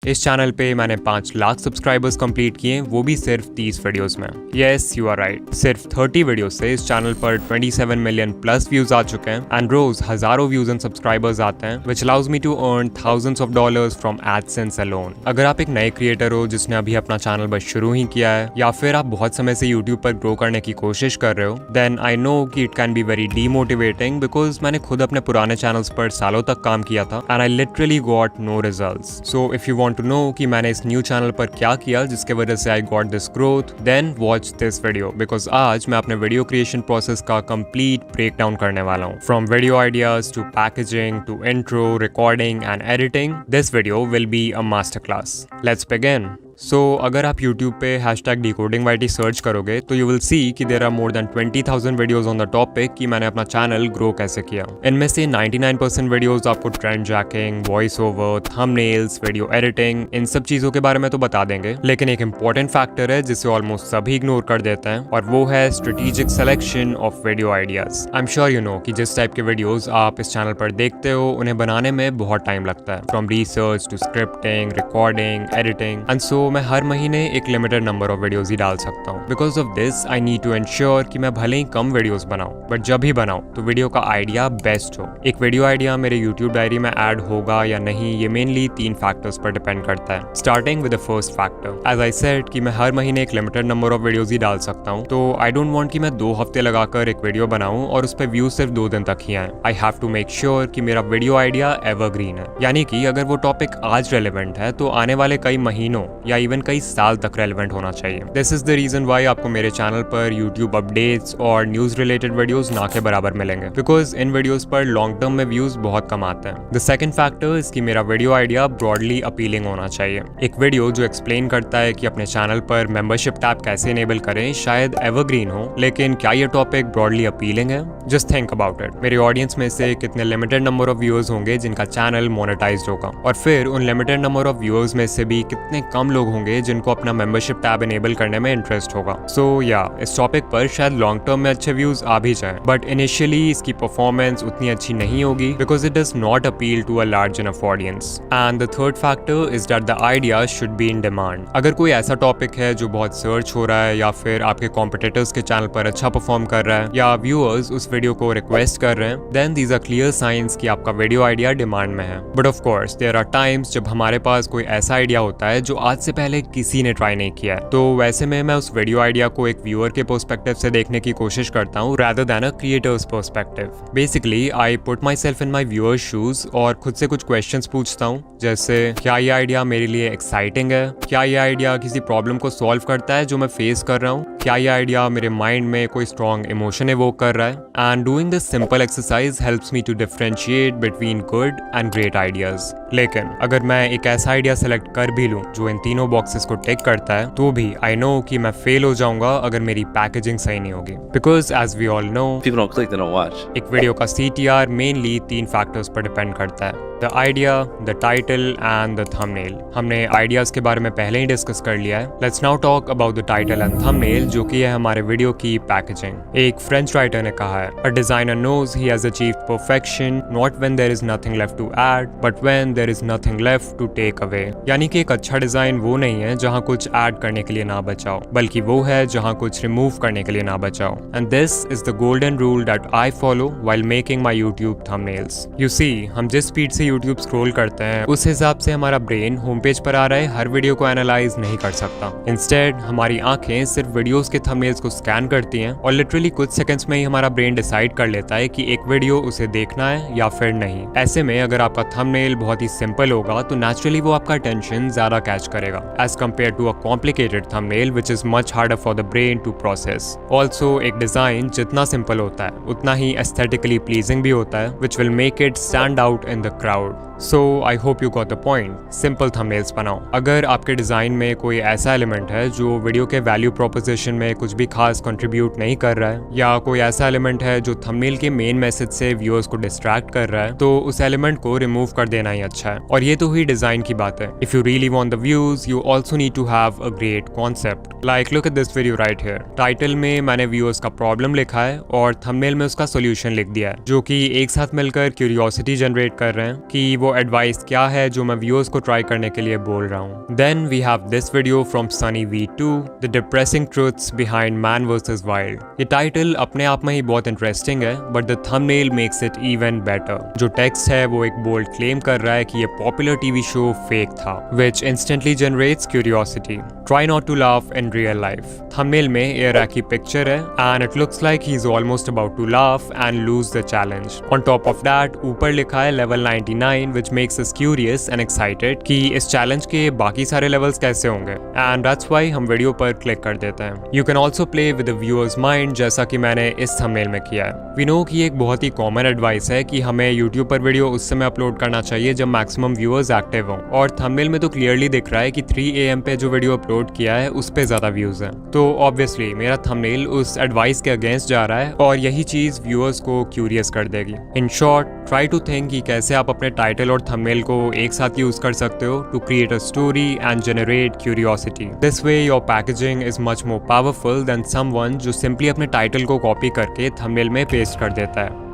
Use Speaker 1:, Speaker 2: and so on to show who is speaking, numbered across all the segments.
Speaker 1: इस चैनल पे मैंने 5 लाख सब्सक्राइबर्स कंप्लीट किए, वो भी सिर्फ 30 वीडियोस में। यस, यू आर राइट, सिर्फ 30 वीडियो से इस चैनल पर 27 मिलियन प्लस व्यूज आ चुके हैं एंड रोज हजारों व्यूज एंड सब्सक्राइबर्स आते हैं, which allows me to earn thousands of dollars from AdSense alone. अगर आप एक नए क्रिएटर हो जिसने अभी अपना चैनल बस शुरू ही किया है, या फिर आप बहुत समय से यूट्यूब पर ग्रो करने की कोशिश कर रहे हो, देन आई नो कि it can be very demotivating, because मैंने खुद अपने पुराने चैनल्स पर सालों तक काम किया था and I literally got no results. So if you want to know कि मैंने इस न्यू चैनल पर क्या किया जिसके वजह से I got this growth, then watch this video, because आज मैं अपने वीडियो क्रिएशन प्रोसेस का कंप्लीट ब्रेक डाउन करने वाला हूँ। From video ideas to packaging to intro, recording and editing, this video will be a master class. Let's begin. So अगर आप YouTube पे #decodingYT सर्च करोगे तो यू विल सी कि there are more than 20,000 videos on the topic कि मैंने अपना channel grow कैसे किया। इनमें से 99% वीडियोस आपको trend jacking, voice over, thumbnails, video editing, इन सब चीजों के बारे में तो बता देंगे, लेकिन एक इंपॉर्टेंट फैक्टर है जिसे ऑलमोस्ट सभी इग्नोर कर देते हैं, और वो है strategic selection of video ideas. I am sure you know कि जिस टाइप के वीडियोज आप इस चैनल पर देखते हो उन्हें बनाने में बहुत टाइम लगता है, from research to scripting, recording, editing, and so मैं हर महीने एक लिमिटेड नंबर ऑफ वीडियोस ही डाल सकता हूँ। Because of this I need to ensure कि मैं भले ही कम वीडियोस बनाऊं, बट जब भी बनाऊं तो वीडियो का आइडिया बेस्ट हो। एक वीडियो आइडिया मेरे यूट्यूब डायरी में ऐड होगा या नहीं, ये मेनली 3 फैक्टर्स पर डिपेंड करता है। Starting with the first factor, as I said कि मैं हर महीने एक लिमिटेड नंबर ऑफ वीडियोस ही डाल सकता हूँ, तो आई डोंट वांट कि मैं 2 हफ्ते लगाकर एक वीडियो बनाऊं और उस पर व्यूज सिर्फ 2 दिन तक ही आए। I have to make sure कि मेरा वीडियो आइडिया एवरग्रीन है, यानी कि अगर वो टॉपिक आज रेलेवेंट है तो आने वाले कई महीनों या इवन कई साल तक रेलेवेंट होना चाहिए। This is the reason why आपको मेरे चैनल पर यूट्यूब अपडेट्स और न्यूज रिलेटेड वीडियोस ना के बराबर मिलेंगे, बिकॉज इन वीडियोस पर लॉन्ग टर्म में व्यूज बहुत कम आते हैं। द सेकंड फैक्टर इज कि मेरा वीडियो आइडिया ब्रॉडली अपीलिंग होना चाहिए। एक वीडियो जो एक्सप्लेन करता है कि अपने चैनल पर मेंबरशिप टैब कैसे इनेबल करें शायद एवरग्रीन हो, लेकिन क्या ये टॉपिक ब्रॉडली अपीलिंग है? Just think about it. मेरे ऑडियंस में से कितने लिमिटेड नंबर ऑफ व्यूअर्स होंगे जिनका चैनल मोनेटाइज्ड होगा, और फिर उन लिमिटेड नंबर ऑफ व्यूअर्स में से भी कितने कम लोग होंगे जिनको अपना मेंबरशिप टैब इनेबल करने में इंटरेस्ट होगा। सो या इस टॉपिक पर शायद लॉन्ग टर्म में अच्छे व्यूज आ भी जाए, बट इनिशियली इसकी परफॉर्मेंस उतनी अच्छी नहीं होगी because it does not appeal to a large enough audience. And the third factor is that the idea should be in demand. अगर कोई ऐसा टॉपिक है जो बहुत सर्च हो रहा है, या फिर आपके कॉम्पिटिटर्स के चैनल पर अच्छा परफॉर्म कर रहा है, या व्यूअर्स उस वीडियो को रिक्वेस्ट कर रहे हैं, then these are clear signs कि आपका वीडियो आइडिया डिमांड में है। But of course there are times जब हमारे पास कोई ऐसा आइडिया होता है जो आज से पहले किसी ने ट्राई नहीं किया है, तो वैसे में मैं उस वीडियो आइडिया को एक व्यूअर के पर्सपेक्टिव से देखने की कोशिश करता हूँ rather than a creator's perspective. Basically, I put myself in my viewer's shoes और खुद से कुछ क्वेश्चंस पूछता हूँ, जैसे क्या ये आइडिया मेरे लिए एक्साइटिंग है, क्या ये आइडिया किसी प्रॉब्लम को सॉल्व करता है जो मैं फेस कर रहा हूँ, क्या ये आइडिया मेरे माइंड में कोई स्ट्रॉन्ग इमोशन एवोक कर रहा है। And doing this simple exercise helps me to differentiate between good and great ideas. लेकिन अगर मैं एक ऐसा आइडिया सेलेक्ट कर भी लूँ जो इन तीनों बॉक्सेस को टिक करता है, तो भी आई नो कि मैं फेल हो जाऊंगा अगर मेरी पैकेजिंग सही नहीं होगी, because as we all know,
Speaker 2: people don't click, they don't watch.
Speaker 1: एक वीडियो का CTR मेनली 3 फैक्टर्स पर डिपेंड करता है, the idea, the title and the thumbnail. हमने आइडियाज के बारे में पहले ही डिस्कस कर लिया है। Let's now talk about the title and thumbnail, जो कि है हमारे वीडियो की पैकेजिंग। एक फ्रेंच राइटर ने कहा है, a designer knows he has achieved perfection not when there is nothing left to add, but when there is nothing left to take away. यानी कि एक अच्छा डिजाइन वो नहीं है जहां कुछ ऐड करने के लिए ना बचाओ, बल्कि वो है जहां कुछ रिमूव करने के लिए ना बचाओ। And this is the golden rule that I follow while making my YouTube thumbnails. You see, हम जिस स्पीड से यूट्यूब स्क्रॉल करते हैं उस हिसाब से हमारा ब्रेन होम पेज पर आ रहे हर वीडियो को एनालाइज नहीं कर सकता। इंस्टेड हमारी आंखें सिर्फ वीडियोस के थंबनेल्स को स्कैन करती हैं, और लिटरली कुछ सेकंड्स में ही हमारा ब्रेन डिसाइड कर लेता है कि एक वीडियो उसे देखना है या फिर नहीं। ऐसे में अगर आपका थंबनेल बहुत ही सिंपल होगा तो नेचुरली वो आपका अटेंशन ज्यादा कैच करेगा, as compare to a complicated thumbnail which is much harder for the brain to process. Also एक डिजाइन जितना सिंपल होता है उतना ही एस्थेटिकली प्लीजिंग भी होता है, which will make it stand out in the crowd. So I hope you got the point. Simple thumbnails बनाओ। अगर आपके डिजाइन में कोई ऐसा एलिमेंट है जो वीडियो के वैल्यू प्रोपोजिशन में कुछ भी खास कंट्रीब्यूट नहीं कर रहा है, या कोई ऐसा एलिमेंट है जो थंबनेल के मेन मैसेज से व्यूअर्स को डिस्ट्रैक्ट कर रहा है, तो उस एलिमेंट को रिमूव कर देना ही अच्छा है। और ये तो हुई डिजाइन की बात है। If you really want the views, you also need to have a great concept. Like look at this video right here. Title में मैंने व्यूअर्स का प्रॉब्लम लिखा है और थंबनेल में उसका सोल्यूशन लिख दिया है, जो कि एक साथ मिलकर क्यूरियोसिटी जनरेट कर रहे हैं कि वो वो एडवाइस क्या है जो मैं व्यूअर्स को ट्राई करने के लिए बोल रहा हूँ। Then we have this video from Sunny V2, the depressing truths behind man versus wild. ये टाइटल अपने आप में ही बहुत इंटरेस्टिंग है, but the thumbnail makes it even better. जो टेक्स्ट है वो एक बोल्ड क्लेम कर रहा है कि ये पॉपुलर टीवी शो फेक था, which instantly generates curiosity. Try not to laugh in real life. Thumbnail में A-Raq की पिक्चर है and it looks like he's almost about to laugh and lose the challenge. On top of that, ऊपर लिखा है level 99, which makes us curious and excited कि इस challenge के बाकी सारे levels कैसे होंगे, and that's why हम वीडियो पर क्लिक कर देते हैं। You can also play with the viewer's mind, जैसा कि मैंने इस thumbnail में किया है। We know कि एक बहुत ही common advice है कि हमें YouTube पर वीडियो उस समय अपलोड करना चाहिए जब मैक्सिमम व्यूअर्स एक्टिव हों, और थंबनेल में तो क्लियरली दिख रहा है कि 3 AM पे जो वीडियो अपलोड किया है उस पे ज्यादा व्यूज हैं। तो ऑब्वियसली मेरा थंबनेल उस एडवाइस के अगेंस्ट जा रहा है और यही चीज व्यूअर्स को क्यूरियस कर देगी। In short, try to think कि कैसे आप अपने टाइटल और थंबनेल को एक साथ यूज कर सकते हो to create a story and generate curiosity. This way your packaging is much more powerful than someone जो सिंपली अपने टाइटल को कॉपी करके थंबनेल में पेस्ट कर देता है।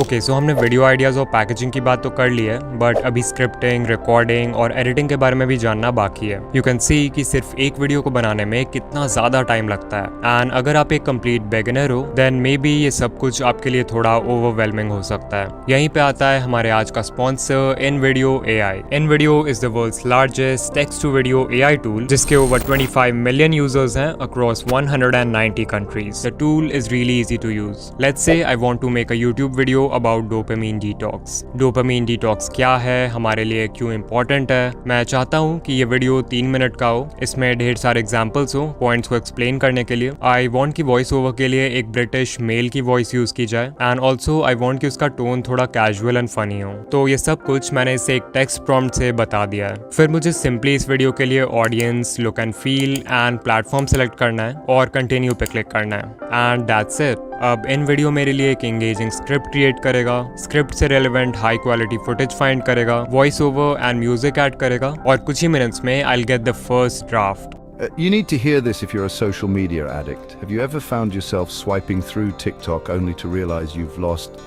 Speaker 1: ओके, सो हमने वीडियो आइडियाज़ और पैकेजिंग की बात तो कर ली है, बट अभी स्क्रिप्टिंग, रिकॉर्डिंग और एडिटिंग के बारे में भी जानना बाकी है। यू कैन सी कि सिर्फ एक वीडियो को बनाने में कितना ज़्यादा टाइम लगता है, एंड अगर आप एक कंप्लीट बिगिनर हो देन मे बी ये सब कुछ आपके लिए थोड़ा ओवरवेलमिंग हो सकता है। यहीं पे आता है हमारे आज का sponsor InVideo AI। InVideo is the world's largest text to video AI tool, जिसके ओवर 25 मिलियन यूजर्स हैं across 190 countries. The tool is really easy to use. Let's say I want to make a YouTube video about dopamine detox. Dopamine detox क्या है, हमारे लिए क्यों important है। मैं चाहता हूँ कि ये वीडियो 3 मिनट का हो, इसमें ढेर सारे एग्जांपल्स हो पॉइंट्स को एक्सप्लेन करने के लिए। आई वांट की वॉइस ओवर के लिए एक ब्रिटिश मेल की वॉइस यूज की जाए, एंड ऑल्सो आई वांट कि उसका टोन थोड़ा कैजुअल एंड फनी हो। तो ये सब कुछ मैंने इसे एक टेक्स्ट प्रॉम्प्ट से बता दिया है। फिर मुझे सिंपली इस वीडियो के लिए audience, look and feel and platform select करना है और कंटिन्यू पे क्लिक करना है, एंड दैट्स इट। अब InVideo मेरे लिए एक एंगेजिंग स्क्रिप्ट क्रिएट करेगा, स्क्रिप्ट से relevant high quality footage find करेगा, voice over and music add करेगा, और कुछ ही मिनट्स में I will get the first draft.
Speaker 2: You need to hear this if you're a social media addict. Have you ever found yourself swiping through TikTok only to realize you've lost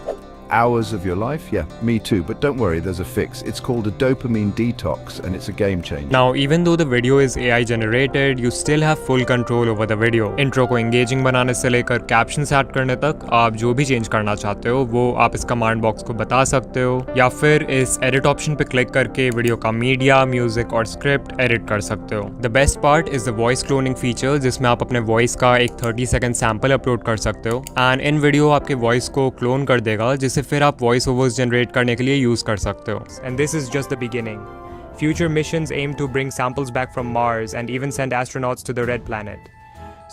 Speaker 2: hours of your life? Yeah, me too, but don't worry, there's a fix. It's called a dopamine detox and it's a game changer.
Speaker 1: Now, even though the video is AI generated, you still have full control over the video. Intro को engaging बनाने से लेकर captions add करने तक आप जो भी change करना चाहते हो वो आप इस कमांड बॉक्स को बता सकते हो, या फिर इस एडिट ऑप्शन पे क्लिक करके वीडियो का मीडिया, म्यूजिक और स्क्रिप्ट एडिट कर सकते हो। The best part is the voice cloning feature, जिसमें आप अपने वॉइस का एक 30 सेकंड सैंपल अपलोड कर सकते हो, एंड InVideo आपके वॉइस को क्लोन कर देगा, जिसे फिर आप वॉइस ओवर्स जनरेट करने के लिए यूज कर सकते हो। And this is just the beginning. Future missions aim to bring samples back from Mars and even send astronauts to the Red Planet.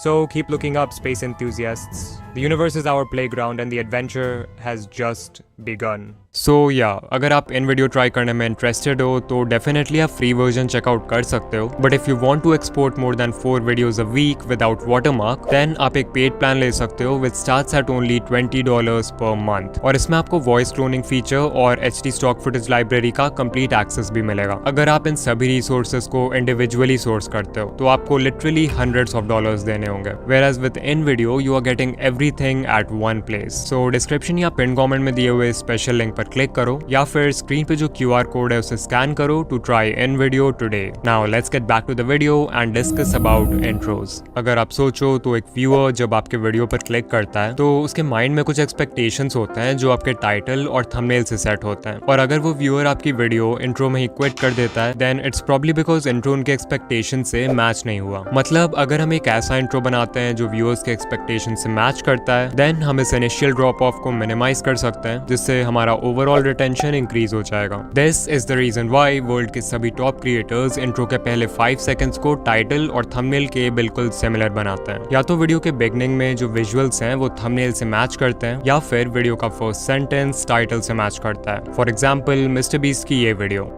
Speaker 1: So keep looking up, space enthusiasts. The universe is our playground and the adventure has just begun. So yeah, अगर आप InVideo try करने में interested हो तो definitely आप free version checkout कर सकते हो, but if you want to export more than 4 videos a week without watermark then आप एक पेड प्लान ले सकते हो विच starts at only $20 per month, और इसमें आपको वॉइस क्लोनिंग फीचर और HD स्टॉक फुटेज लाइब्रेरी का कंप्लीट एक्सेस भी मिलेगा। अगर आप इन सभी रिसोर्सेज को इंडिविजुअली सोर्स करते हो तो आपको लिटरली hundreds of dollars देने होंगे, whereas with InVideo you are getting everything at one place. So description या पिन कमेंट में दिए हुए स्पेशल लिंक पर क्लिक करो या फिर स्क्रीन पे जो QR कोड है उसे स्कैन करो to try InVideo today. Now let's get back to the video and discuss about intros. अगर आप सोचो तो एक व्यूअर जब आपके वीडियो पर क्लिक करता है तो उसके माइंड में कुछ एक्सपेक्टेशंस होते हैं जो आपके टाइटल और थंबनेल से सेट होते हैं, और अगर वो व्यूअर आपकी वीडियो इंट्रो में ही क्विट कर देता है then it's probably because intro उनके एक्सपेक्टेशन से मैच नहीं हुआ। मतलब अगर हम एक ऐसा इंट्रो बनाते हैं जो व्यूअर्स के एक्सपेक्टेशन से मैच करता है देन हम इस इनिशियल ड्रॉप ऑफ को मिनिमाइज कर सकते हैं, जिससे हमारा ओवरऑल रिटेंशन इंक्रीज हो जाएगा। This is the reason why world के सभी टॉप क्रिएटर्स इंट्रो के पहले 5 सेकंड्स को टाइटल और थंबनेल के बिल्कुल सिमिलर बनाते हैं। या तो वीडियो के बिगनिंग में जो विजुअल्स हैं वो थंबनेल से मैच करते हैं, या फिर वीडियो का फर्स्ट सेंटेंस टाइटल से मैच करता है। फॉर एग्जाम्पल मिस्टर बीस्ट की ये वीडियो,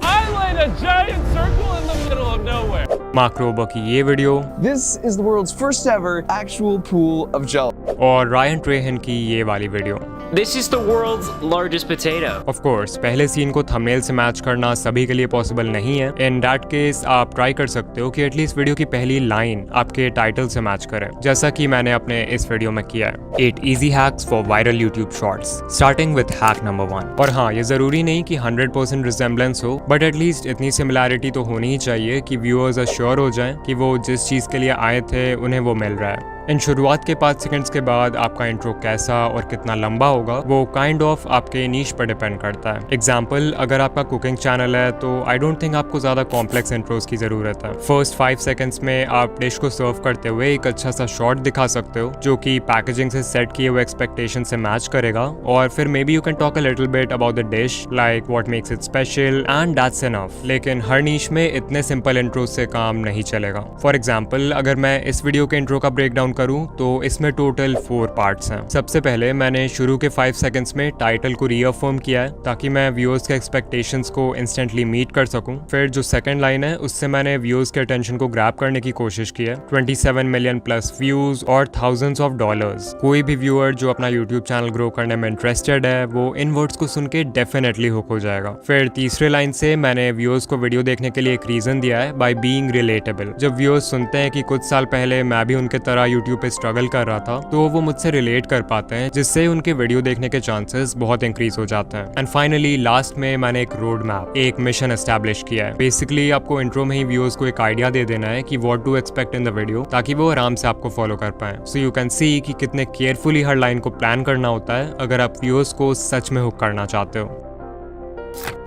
Speaker 1: मार्क रोबर की ये video,
Speaker 3: This is the world's first ever actual pool of gel.
Speaker 1: और रायन ट्रेहन की ये वाली video.
Speaker 3: This is the world's largest potato.
Speaker 1: Of course पहले सीन को थंबनेल से मैच करना सभी के लिए पॉसिबल नहीं है। इन दैट केस आप ट्राई कर सकते हो कि एटलीस्ट वीडियो की पहली लाइन आपके टाइटल से मैच करे, जैसा कि मैंने अपने इस वीडियो में किया है। 8 easy hacks for viral YouTube shorts, starting with hack number 1। और हाँ, ये जरूरी नहीं कि 100% रिजेम्बलेंस हो, बट एटलीस्ट इतनी सिमिलैरिटी तो होनी ही चाहिए कि व्यूअर्स अश्योर हो जाएं कि वो जिस चीज के लिए आए थे उन्हें वो मिल रहा है। इन शुरुआत के 5 सेकंड्स के बाद आपका इंट्रो कैसा और कितना लंबा होगा वो काइंड ऑफ आपके नीश पर डिपेंड करता है। एग्जाम्पल, अगर आपका कुकिंग चैनल है तो आई डोंट थिंक आपको ज्यादा कॉम्प्लेक्स इंट्रोज की जरूरत है। फर्स्ट 5 सेकंड्स में आप डिश को सर्व करते हुए एक अच्छा सा शॉट दिखा सकते हो जो कि पैकेजिंग से सेट किए हुए एक्सपेक्टेशन से मैच करेगा, और फिर may be you can talk a little bit about the dish, like what makes it special, and that's enough. लेकिन हर नीश में इतने सिंपल इंट्रो से काम नहीं चलेगा। फॉर एग्जाम्पल, अगर मैं इस वीडियो के इंट्रो का ब्रेक डाउन करूं तो इसमें टोटल 4 पार्ट्स हैं। सबसे पहले मैंने शुरू के 5 सेकंड्स में टाइटल को रीअफर्म किया है ताकि मैं व्यूअर्स के एक्सपेक्टेशंस को इंस्टेंटली मीट कर सकूं। फिर जो सेकंड लाइन है उससे मैंने व्यूअर्स के अटेंशन को ग्रैब करने की कोशिश की है। 27 मिलियन प्लस व्यूज और थाउजेंड्स ऑफ डॉलर्स। कोई भी व्यूअर जो अपना यूट्यूब चैनल ग्रो करने में इंटरेस्टेड है वो इन वर्ड्स को सुन के डेफिनेटली हुक हो जाएगा। फिर तीसरे लाइन से मैंने व्यूअर्स को वीडियो देखने के लिए एक रीजन दिया है, बाय बीइंग रिलेटेबल। जब व्यूअर्स सुनते हैं कि कुछ साल पहले मैं भी उनके तरह यूट्यूब पे स्ट्रगल कर रहा था तो वो मुझसे रिलेट कर पाते हैं, जिससे उनके वीडियो देखने के चांसेस बहुत इंक्रीज हो जाते हैं। एंड फाइनली लास्ट में मैंने एक रोड मैप, एक मिशन एस्टैब्लिश किया है। बेसिकली आपको इंट्रो में ही व्यूअर्स को एक आइडिया दे देना है कि what to expect in the video, ताकि वो आराम से आपको फॉलो कर पाए। सो यू कैन सी कि कितने केयरफुली हर लाइन को प्लान करना होता है अगर आप व्यूअर्स को सच में हुक करना चाहते हो।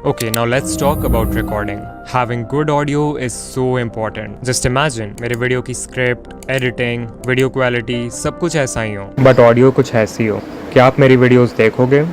Speaker 1: Okay, now let's talk about recording. Having good audio is so important. Just imagine मेरे वीडियो की स्क्रिप्ट, एडिटिंग, वीडियो क्वालिटी सब कुछ ऐसा ही हो, बट ऑडियो कुछ ऐसी हो। क्या आप मेरी वीडियोस देखोगे?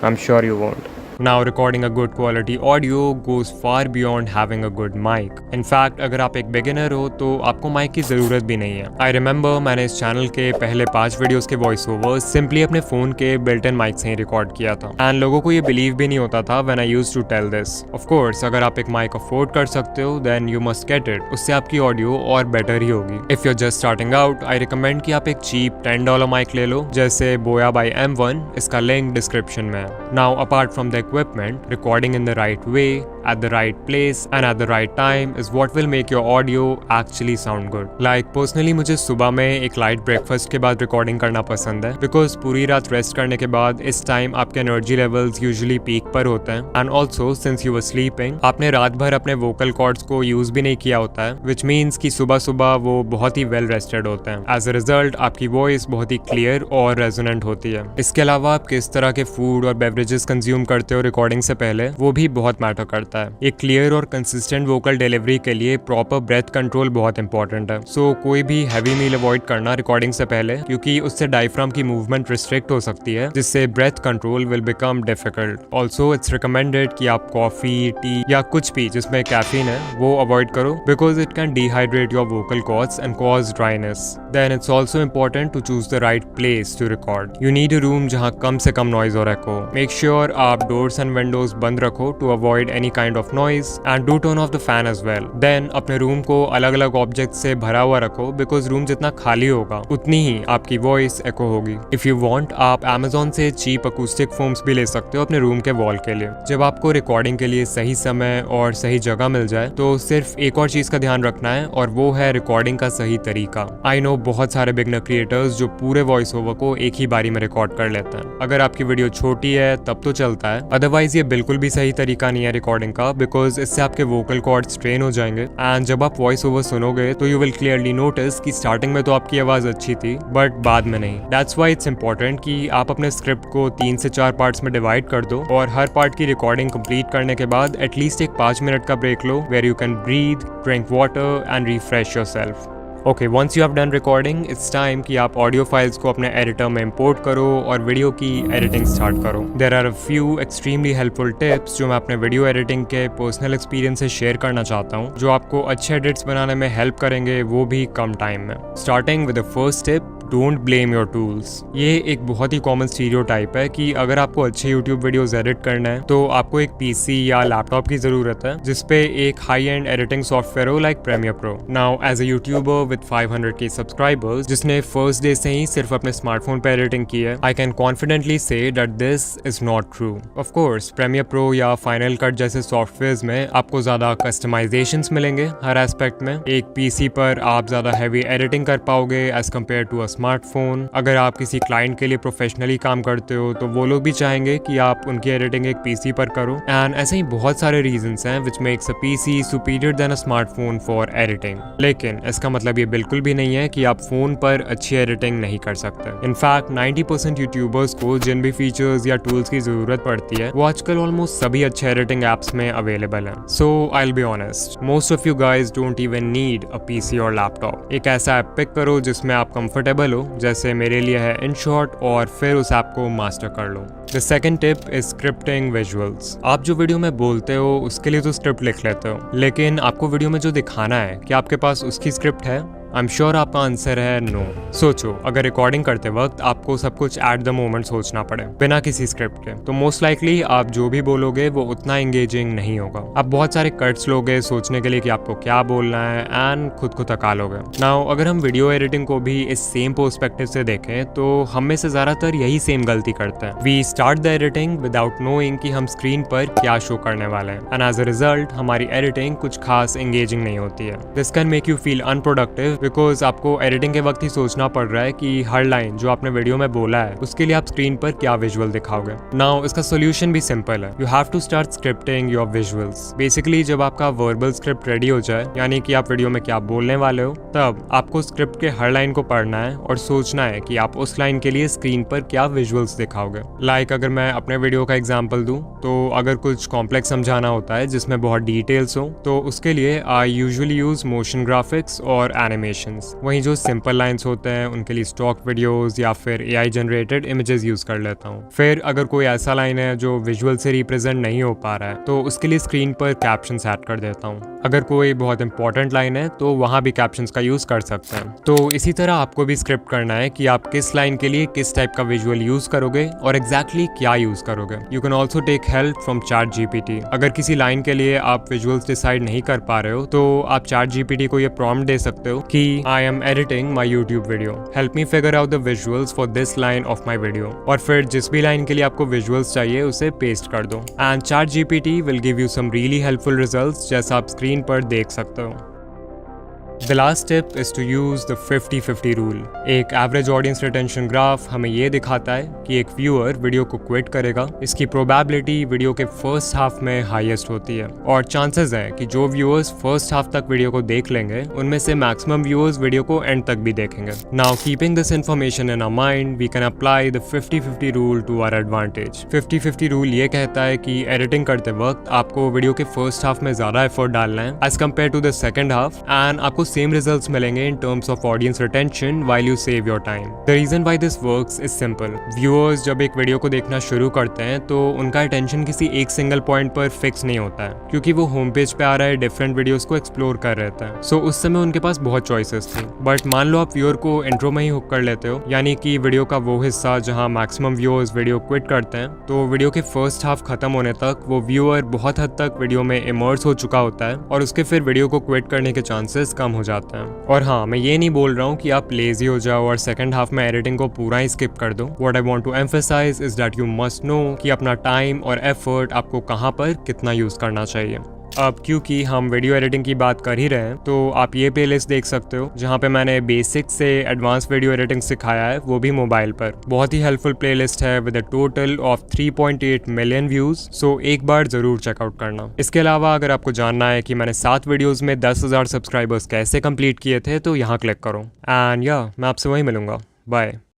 Speaker 1: I'm sure you won't. Now recording a good quality audio goes far beyond having a good mic. In fact, अगर आप एक beginner हो तो आपको माइक की ज़रूरत भी नहीं है। I remember मैंने इस चैनल के पहले 5 वीडियोस के वॉइस ओवर सिंपली अपने फ़ोन के बिल्ट इन माइक से ही रिकॉर्ड किया था, एंड लोगों को ये बिलीव भी नहीं होता था when I used to tell this. Of course, अगर आप एक माइक अफोर्ड कर सकते हो then you must get it. उससे आपकी ऑडियो और बेटर ही होगी। If you're just starting out, I recommend कि आप एक चीप $10 माइक ले लो, जैसे Boya by M1। इसका लिंक डिस्क्रिप्शन में है। Now, apart from the equipment, recording in the right way, at the right place and at the right time is what will make your audio actually sound good. Like personally मुझे सुबह में एक light breakfast के बाद recording करना पसंद है, because पूरी रात रेस्ट करने के बाद इस टाइम आपके एनर्जी लेवल्स यूजुअली पीक पर होते हैं, and also since you were sleeping आपने रात भर अपने वोकल कॉर्ड्स को यूज भी नहीं किया होता है, विच मीन्स कि सुबह सुबह वो बहुत ही वेल रेस्टेड होते हैं। एज अ रिजल्ट आपकी वॉइस बहुत ही क्लियर और रेजोनेंट होती है। इसके अलावा आप किस तरह के फूड और बेवरेजेस कंज्यूम करते हो रिकॉर्डिंग से पहले वो भी बहुत मैटर करता है। एक क्लियर और कंसिस्टेंट वोकल डिलीवरी के लिए प्रॉपर ब्रेथ कंट्रोल बहुत इंपॉर्टेंट है। सो कोई भी हैवी मील अवॉइड करना रिकॉर्डिंग से पहले, क्योंकि उससे डायफ्राम की मूवमेंट रिस्ट्रिक्ट हो सकती है, जिससे breath control will become difficult. Also it's recommended कि आप कॉफी, टी या कुछ भी जिसमें कैफीन है वो अवॉइड करो, because it can dehydrate your vocal cords and cause dryness. Then it's also important to choose the right place to record. You need a room जहाँ कम से कम नॉइज और एको। मेक श्योर आप doors and windows बंद रखो to avoid any kind of noise, and do turn off the fan as well. Then अपने room को अलग अलग ऑब्जेक्ट से भरा हुआ रखो, बिकॉज रूम जितना खाली होगा उतनी ही आपकी वॉइस एको होगी। इफ यू वांट आप Amazon से चीप अकूस्टिक फोम्स भी ले सकते हो अपने रूम के वॉल के लिए। जब आपको रिकॉर्डिंग के लिए सही समय और सही जगह मिल जाए तो सिर्फ एक और चीज का ध्यान रखना है, और वो है रिकॉर्डिंग का सही तरीका। आई नो बहुत सारे बिगनर क्रिएटर्स जो पूरे वॉइस ओवर को एक ही बारी में रिकॉर्ड कर लेते हैं। अगर आपकी वीडियो छोटी है तब तो चलता है, अदरवाइज ये बिल्कुल भी सही तरीका नहीं है रिकॉर्डिंग का, बिकॉज इससे आपके वोकल कॉर्ड्स स्ट्रेन हो जाएंगे, एंड जब आप वॉइस ओवर सुनोगे तो यू विल क्लियरली नोटिस कि स्टार्टिंग में तो आपकी आवाज अच्छी थी बट बाद में नहीं। दैट्स व्हाई इट्स इंपॉर्टेंट कि आप अपने स्क्रिप्ट को 3 से 4 पार्ट्स में डिवाइड कर दो, और हर पार्ट की रिकॉर्डिंग कंप्लीट करने के बाद एटलीस्ट एक 5 मिनट का ब्रेक लो, where you can breathe, drink water and refresh yourself. Okay, once you have done recording, it's time कि आप ऑडियो फाइल्स को अपने एडिटर में इंपोर्ट करो और वीडियो की एडिटिंग स्टार्ट करो। There are a few extremely helpful tips जो मैं अपने वीडियो एडिटिंग के पर्सनल एक्सपीरियंस से शेयर करना चाहता हूँ, जो आपको अच्छे एडिट्स बनाने में हेल्प करेंगे, वो भी कम टाइम में। Starting with the first tip, don't blame your tools. ये एक बहुत ही कॉमन स्टीरियोटाइप है कि अगर आपको अच्छे यूट्यूब वीडियोस एडिट करना है तो आपको एक पीसी या लैपटॉप की जरूरत है जिसपे एक हाई एंड एडिटिंग सॉफ्टवेयर हो like Premiere Pro. Now as a YouTuber with 500k subscribers जिसने फर्स्ट डे से ही सिर्फ अपने स्मार्टफोन पर एडिटिंग की है, I can confidently say that this is not true. Of course Premiere Pro या फाइनल कट जैसे सॉफ्टवेयर्स में आपको ज्यादा कस्टमाइजेशंस मिलेंगे हर एस्पेक्ट में। एक पीसी पर आप ज्यादा हैवी एडिटिंग कर पाओगे as compare to a smartphone. अगर आप किसी क्लाइंट के लिए प्रोफेशनली काम करते हो तो वो लोग भी चाहेंगे कि आप उनकी एडिटिंग एक पीसी पर करो। एंड ऐसे ही बहुत सारे रीजंस हैं which makes a PC superior than a smartphone for editing. लेकिन इसका मतलब ये बिल्कुल भी नहीं है कि आप फोन पर अच्छी एडिटिंग नहीं कर सकते। इनफैक्ट 90% यूट्यूबर्स को जिन भी फीचर्स या टूल्स की जरूरत पड़ती है वो आजकल ऑलमोस्ट सभी अच्छे एडिटिंग एप्स में अवेलेबल हैं। So I will be honest, most of you guys don't even need a PC और लैपटॉप। एक ऐसा ऐप पिक करो जिसमें आप कंफर्टेबल हो, जैसे मेरे लिए है InShot, और फिर उस ऐप को मास्टर कर लो। The second tip is scripting visuals. आप जो वीडियो में बोलते हो उसके लिए तो स्क्रिप्ट लिख लेते हो, लेकिन आपको वीडियो में जो दिखाना है क्या आपके पास उसकी स्क्रिप्ट है? आई एम श्योर आपका आंसर है नो। सोचो, अगर रिकॉर्डिंग करते वक्त आपको सब कुछ एट द मोमेंट सोचना पड़े बिना किसी स्क्रिप्ट के, तो मोस्ट लाइकली आप जो भी बोलोगे वो उतना एंगेजिंग नहीं होगा। आप बहुत सारे कट्स लोगे सोचने के लिए कि आपको क्या बोलना है एंड खुद को थका लोगे। नाउ अगर हम वीडियो एडिटिंग को भी इस सेम पर्सपेक्टिव से देखें तो हम में से ज्यादातर यही सेम गलती करते हैं। We start the editing without knowing कि हम स्क्रीन पर क्या शो करने वाले हैं, एंड एज अ रिजल्ट हमारी एडिटिंग कुछ खास एंगेजिंग नहीं होती है। This can make you feel unproductive because आपको एडिटिंग के वक्त ही सोचना पड़ रहा है कि हर लाइन जो आपने वीडियो में बोला है उसके लिए आप स्क्रीन पर क्या विजुअल दिखाओगे। नाउ इसका सोल्यूशन भी सिंपल है, you have to start scripting your visuals. Basically जब आपका वर्बल स्क्रिप्ट रेडी हो जाए, यानी कि आप वीडियो में क्या बोलने वाले हो, तब आपको स्क्रिप्ट के हर लाइन को पढ़ना है और सोचना है कि आप उस लाइन के लिए स्क्रीन पर क्या विजुअल्स दिखाओगे। लाइक अगर मैं अपने वीडियो का एग्जांपल दूं तो अगर कुछ कॉम्प्लेक्स समझाना होता है जिसमें बहुत डिटेल्स हो तो उसके लिए I usually use motion graphics और एनिमेशंस। वहीं जो सिंपल लाइंस होते हैं उनके लिए स्टॉक वीडियोस या फिर AI जनरेटेड इमेजेस यूज कर लेता हूँ। फिर अगर कोई ऐसा लाइन है जो विजुअल से रिप्रेजेंट नहीं हो पा रहा है तो उसके लिए स्क्रीन पर कैप्शंस ऐड कर देता हूँ। अगर कोई बहुत इंपॉर्टेंट लाइन है तो वहाँ भी कैप्शंस का यूज कर सकते हैं। तो इसी तरह आपको भी स्क्रिप्ट करना है कि आप किस लाइन के लिए किस टाइप का विजुअल यूज करोगे और एग्जैक्टली क्या यूज करोगे। You can also take help from ChatGPT। अगर किसी लाइन के लिए आप विजुअल्स डिसाइड नहीं कर पा रहे हो तो आप ChatGPT को ये प्रॉम्प्ट दे सकते हो कि I am editing my YouTube video. Help me figure out the visuals for this line of my video. और फिर जिस भी लाइन के लिए आपको विजुअल्स चाहिए उसे पेस्ट कर दो and ChatGPT will give you some really helpful results जैसा आप स्क्रीन पर देख सकते हो। The last tip is to use the 50-50 rule. एक एवरेज ऑडियंस रिटेंशन ग्राफ हमें ये दिखाता है कि एक व्यूअर वीडियो को क्विट करेगा, इसकी प्रोबेबिलिटी वीडियो के फर्स्ट हाफ में हाईएस्ट होती है और चांसेस है कि जो व्यूअर्स फर्स्ट हाफ तक वीडियो को देख लेंगे उनमें से मैक्सिमम व्यूअर्स वीडियो को एंड तक भी देखेंगे। Now keeping this information in our mind we can apply the 50-50 rule to our advantage. 50-50 rule ये कहता है कि एडिटिंग करते वक्त आपको वीडियो के फर्स्ट हाफ में ज्यादा एफर्ट डालना है as compare to the second half and आपको सेम रिजल्ट्स मिलेंगे in terms of audience retention while you save your time. The reason why this works is simple. Viewers जब एक video को देखना शुरू करते हैं तो उनका अटेंशन किसी एक सिंगल पॉइंट पर फिक्स नहीं होता है क्योंकि वो होम पेज पे आ रहा है डिफरेंट वीडियोस को एक्सप्लोर कर रहे थे। सो उस समय उनके पास बहुत चॉइसेस थी। बट मान लो आप व्यूअर को इंट्रो में ही हुक कर लेते हो, यानी कि वीडियो का वो हिस्सा जहां मैक्सिमम व्यूअर्स वीडियो क्विट करते हैं, तो वीडियो के फर्स्ट हाफ खत्म होने तक वो व्यूअर बहुत हद तक वीडियो में इमर्स हो चुका होता है और उसके फिर वीडियो को क्विट करने के चांसेस कम हो जाते हैं। और हाँ, मैं ये नहीं बोल रहा हूँ कि आप लेजी हो जाओ और सेकंड हाफ में एडिटिंग को पूरा ही स्किप कर दो। What I want to emphasize is that you must know कि अपना टाइम और एफर्ट आपको कहाँ पर कितना यूज करना चाहिए। अब क्योंकि हम वीडियो एडिटिंग की बात कर ही रहे हैं तो आप ये प्लेलिस्ट देख सकते हो जहाँ पे मैंने बेसिक से एडवांस वीडियो एडिटिंग सिखाया है, वो भी मोबाइल पर। बहुत ही हेल्पफुल प्लेलिस्ट है with a total of 3.8 million views. So एक बार जरूर चेकआउट करना। इसके अलावा अगर आपको जानना है कि मैंने 7 वीडियोज में 10,000 सब्सक्राइबर्स कैसे कंप्लीट किए थे तो यहाँ क्लिक करो। एंड या मैं आपसे वही मिलूंगा। बाय।